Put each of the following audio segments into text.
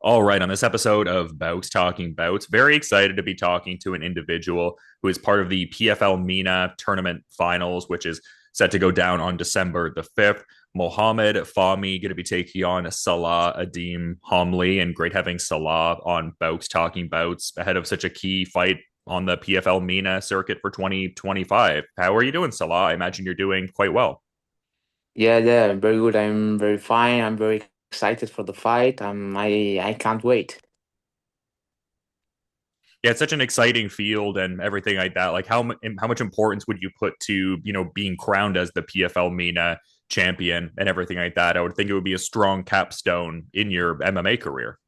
All right, on this episode of Bowks Talking Bouts, very excited to be talking to an individual who is part of the PFL MENA tournament finals, which is set to go down on December the 5th. Mohammad Fahmi going to be taking on Salah Eddine Hamli, and great having Salah on Bowks Talking Bouts ahead of such a key fight on the PFL MENA circuit for 2025. How are you doing, Salah? I imagine you're doing quite well. Yeah, very good. I'm very fine. I'm very excited for the fight. I can't wait. Yeah, it's such an exciting field and everything like that. Like how much importance would you put to being crowned as the PFL MENA champion and everything like that? I would think it would be a strong capstone in your MMA career.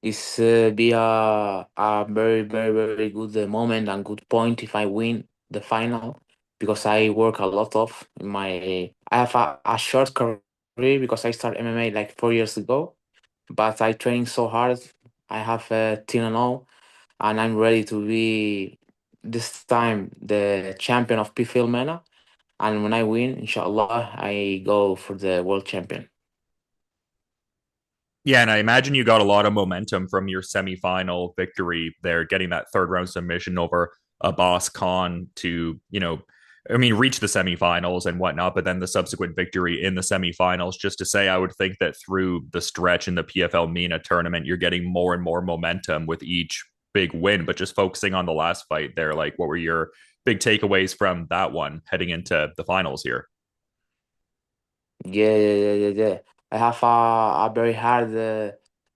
It's be a very good moment and good point if I win the final because I work a lot of in my. I have a short career because I started MMA like 4 years ago, but I train so hard. I have a 10-0, and I'm ready to be this time the champion of PFL MENA. And when I win, inshallah, I go for the world champion. Yeah, and I imagine you got a lot of momentum from your semifinal victory there, getting that third round submission over Abbas Khan to, reach the semifinals and whatnot, but then the subsequent victory in the semifinals. Just to say, I would think that through the stretch in the PFL MENA tournament, you're getting more and more momentum with each big win. But just focusing on the last fight there, like what were your big takeaways from that one heading into the finals here? Yeah. I have a very hard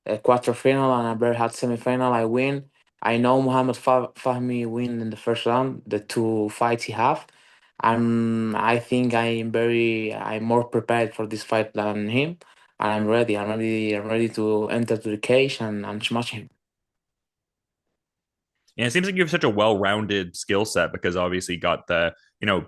quarterfinal and a very hard semifinal. I win. I know Mohammad Fahmi win in the first round, the two fights he have. I think I'm more prepared for this fight than him. And I'm ready. I'm ready to enter to the cage and smash him. And it seems like you have such a well-rounded skill set because obviously you got the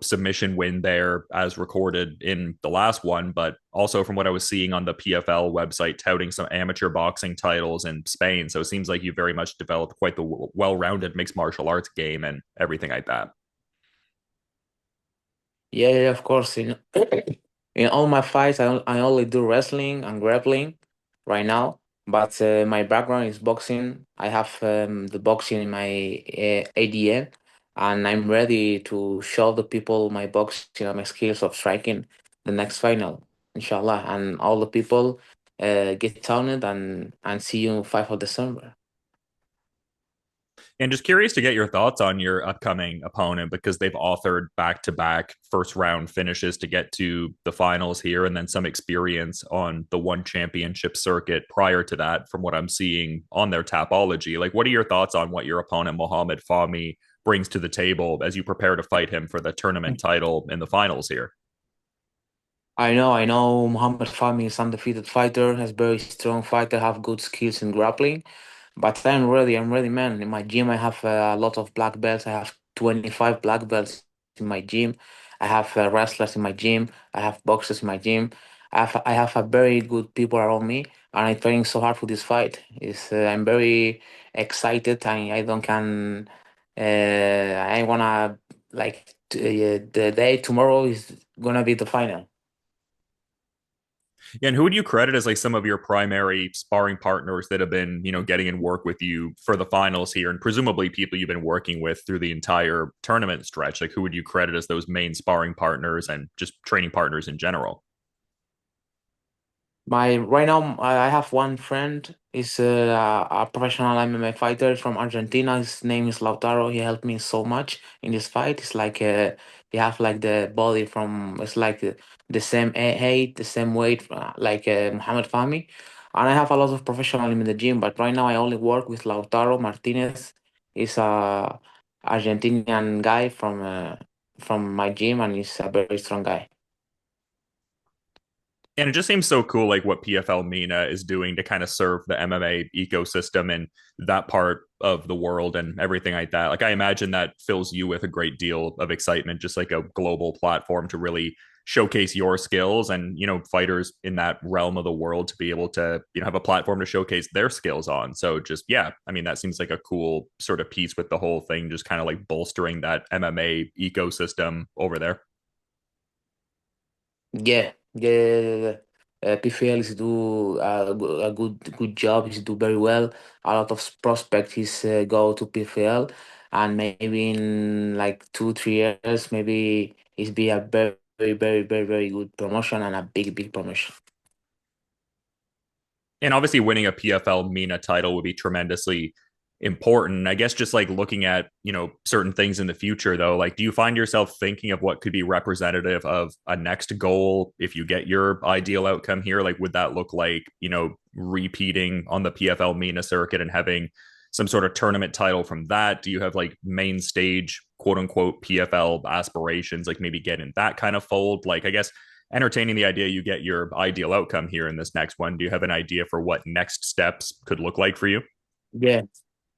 submission win there as recorded in the last one, but also from what I was seeing on the PFL website touting some amateur boxing titles in Spain. So it seems like you very much developed quite the well-rounded mixed martial arts game and everything like that. Yeah, of course. In all my fights, I only do wrestling and grappling right now. But my background is boxing. I have the boxing in my ADN, and I'm ready to show the people my boxing and my skills of striking the next final, inshallah. And all the people get tuned and see you 5th of December. And just curious to get your thoughts on your upcoming opponent because they've authored back to back first round finishes to get to the finals here, and then some experience on the one championship circuit prior to that, from what I'm seeing on their Tapology. Like, what are your thoughts on what your opponent, Mohammad Fahmi, brings to the table as you prepare to fight him for the tournament title in the finals here? I know Mohammad Fahmi is undefeated fighter, has very strong fighter, have good skills in grappling. But I'm ready, man. In my gym, I have a lot of black belts. I have 25 black belts in my gym. I have wrestlers in my gym. I have boxers in my gym. I have a very good people around me, and I'm training so hard for this fight. I'm very excited. I don't can. I wanna the day tomorrow is gonna be the final. Yeah, and who would you credit as like some of your primary sparring partners that have been, getting in work with you for the finals here, and presumably people you've been working with through the entire tournament stretch? Like, who would you credit as those main sparring partners and just training partners in general? My right now, I have one friend. He's a professional MMA fighter from Argentina. His name is Lautaro. He helped me so much in this fight. It's like he have like the body from. It's like the same height, the same weight, like Muhammad Fahmi. And I have a lot of professional in the gym. But right now, I only work with Lautaro Martinez. He's a Argentinian guy from my gym, and he's a very strong guy. And it just seems so cool, like what PFL MENA is doing to kind of serve the MMA ecosystem and that part of the world and everything like that. Like, I imagine that fills you with a great deal of excitement, just like a global platform to really showcase your skills and, fighters in that realm of the world to be able to, have a platform to showcase their skills on. So just, yeah, I mean, that seems like a cool sort of piece with the whole thing, just kind of like bolstering that MMA ecosystem over there. Yeah. PFL is do a good job. He's do very well. A lot of prospects is go to PFL, and maybe in like 2 3 years, maybe it's be a very good promotion and a big promotion. And obviously winning a PFL MENA title would be tremendously important. I guess just like looking at, certain things in the future though, like do you find yourself thinking of what could be representative of a next goal if you get your ideal outcome here? Like would that look like, repeating on the PFL MENA circuit and having some sort of tournament title from that? Do you have like main stage quote unquote PFL aspirations, like maybe get in that kind of fold? Like I guess entertaining the idea you get your ideal outcome here in this next one. Do you have an idea for what next steps could look like for you? Yeah,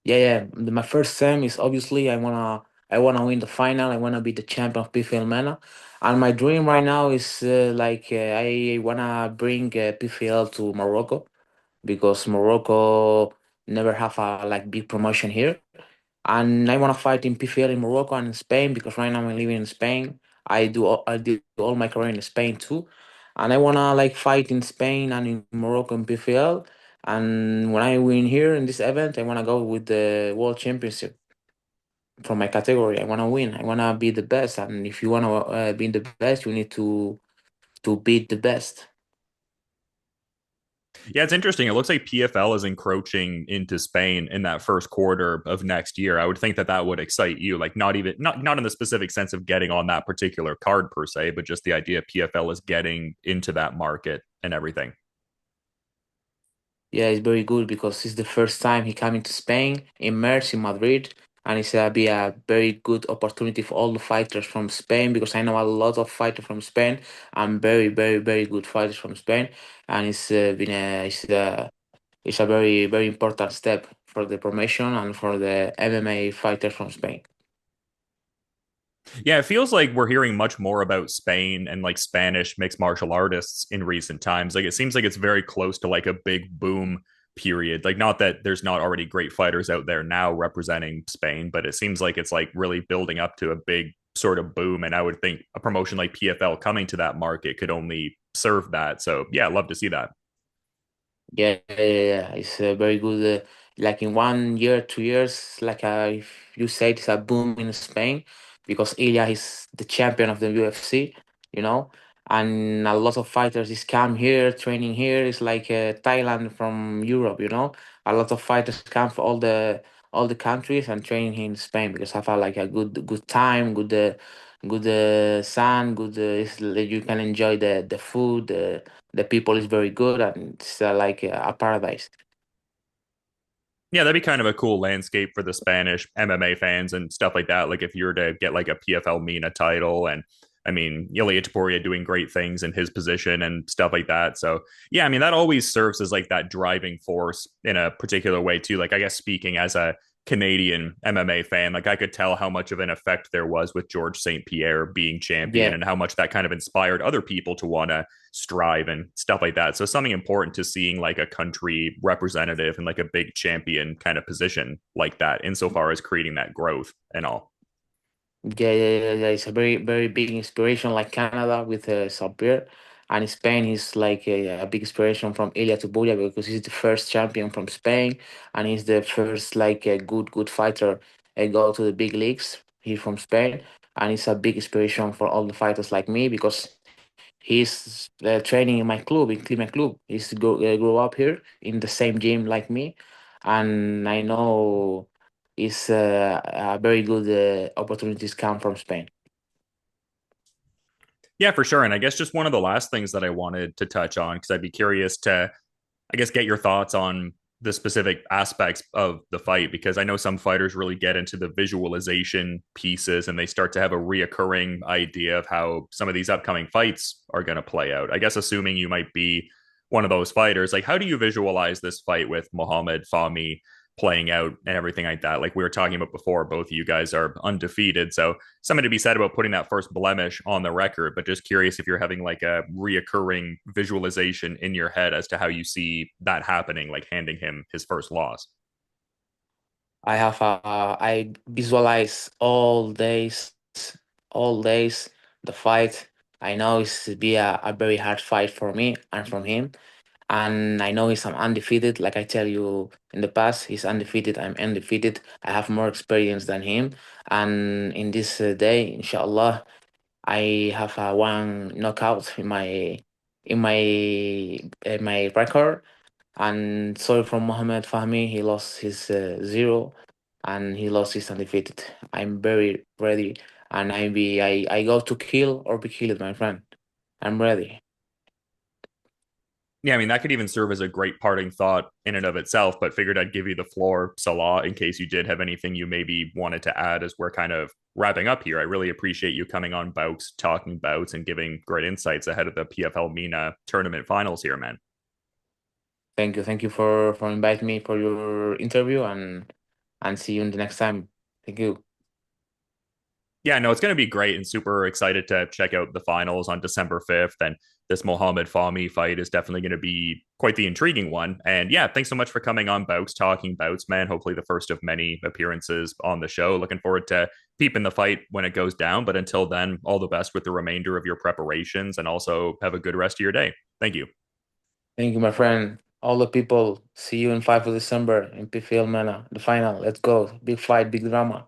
yeah. My first aim is obviously I wanna win the final. I wanna be the champion of PFL MENA, and my dream right now is I wanna bring PFL to Morocco because Morocco never have a like big promotion here. And I want to fight in PFL in Morocco and in Spain because right now I'm living in Spain. I do all my career in Spain too, and I want to like fight in Spain and in Morocco in PFL. And when I win here in this event, I want to go with the world championship from my category. I want to win. I want to be the best. And if you want to be the best, you need to beat the best. Yeah, it's interesting. It looks like PFL is encroaching into Spain in that first quarter of next year. I would think that that would excite you, like not in the specific sense of getting on that particular card per se, but just the idea PFL is getting into that market and everything. Yeah, it's very good because it's the first time he coming to Spain, immersed in Madrid, and it's be a very good opportunity for all the fighters from Spain because I know a lot of fighters from Spain and very good fighters from Spain, and it's a very important step for the promotion and for the MMA fighters from Spain. Yeah, it feels like we're hearing much more about Spain and like Spanish mixed martial artists in recent times. Like it seems like it's very close to like a big boom period. Like not that there's not already great fighters out there now representing Spain, but it seems like it's like really building up to a big sort of boom. And I would think a promotion like PFL coming to that market could only serve that. So yeah, I'd love to see that. Yeah. It's a very good. Like in 1 year, 2 years, like if you said, it's a boom in Spain because Ilia is the champion of the UFC, you know, and a lot of fighters is come here, training here. It's like Thailand from Europe, you know. A lot of fighters come from all the countries and training here in Spain because have a, like a good time, good sun, good. You can enjoy the food. The people is very good and it's like a paradise. Yeah, that'd be kind of a cool landscape for the Spanish MMA fans and stuff like that. Like if you were to get like a PFL MENA title and I mean, Ilia Topuria doing great things in his position and stuff like that. So yeah, I mean, that always serves as like that driving force in a particular way too. Like I guess speaking as a Canadian MMA fan, like I could tell how much of an effect there was with George St. Pierre being champion Yeah, and how much that kind of inspired other people to want to strive and stuff like that. So something important to seeing like a country representative and like a big champion kind of position like that insofar as creating that growth and all. yeah. It's a very big inspiration like Canada with Pierre, and Spain is like a big inspiration from Ilia Topuria because he's the first champion from Spain and he's the first like a good fighter go to the big leagues here from Spain, and it's a big inspiration for all the fighters like me because he's training in my club, in Clima Club. Grew up here in the same gym like me, and I know it's a very good opportunities come from Spain. Yeah, for sure. And I guess just one of the last things that I wanted to touch on, because I'd be curious to, I guess, get your thoughts on the specific aspects of the fight, because I know some fighters really get into the visualization pieces and they start to have a reoccurring idea of how some of these upcoming fights are going to play out. I guess, assuming you might be one of those fighters, like how do you visualize this fight with Mohammad Fahmi playing out and everything like that? Like we were talking about before, both of you guys are undefeated. So something to be said about putting that first blemish on the record, but just curious if you're having like a reoccurring visualization in your head as to how you see that happening, like handing him his first loss. I visualize all days the fight. I know it's be a very hard fight for me and from him. And I know he's undefeated. Like I tell you in the past, he's undefeated. I'm undefeated. I have more experience than him. And in this day, inshallah, I have one knockout in my record. And sorry from Mohammad Fahmi, he lost his zero, and he lost his undefeated. I'm very ready, and I go to kill or be killed, my friend. I'm ready. Yeah, I mean, that could even serve as a great parting thought in and of itself, but figured I'd give you the floor, Salah, in case you did have anything you maybe wanted to add as we're kind of wrapping up here. I really appreciate you coming on Bowks Talking Bouts and giving great insights ahead of the PFL MENA tournament finals here, man. Thank you for inviting me for your interview, and see you in the next time. Thank you. Yeah, no, it's going to be great and super excited to check out the finals on December 5th. And this Mohammad Fahmi fight is definitely going to be quite the intriguing one. And yeah, thanks so much for coming on Bouts Talking Bouts, man. Hopefully, the first of many appearances on the show. Looking forward to peeping the fight when it goes down. But until then, all the best with the remainder of your preparations and also have a good rest of your day. Thank you. Thank you, my friend. All the people, see you in 5th of December in PFL MENA, the final. Let's go. Big fight, big drama.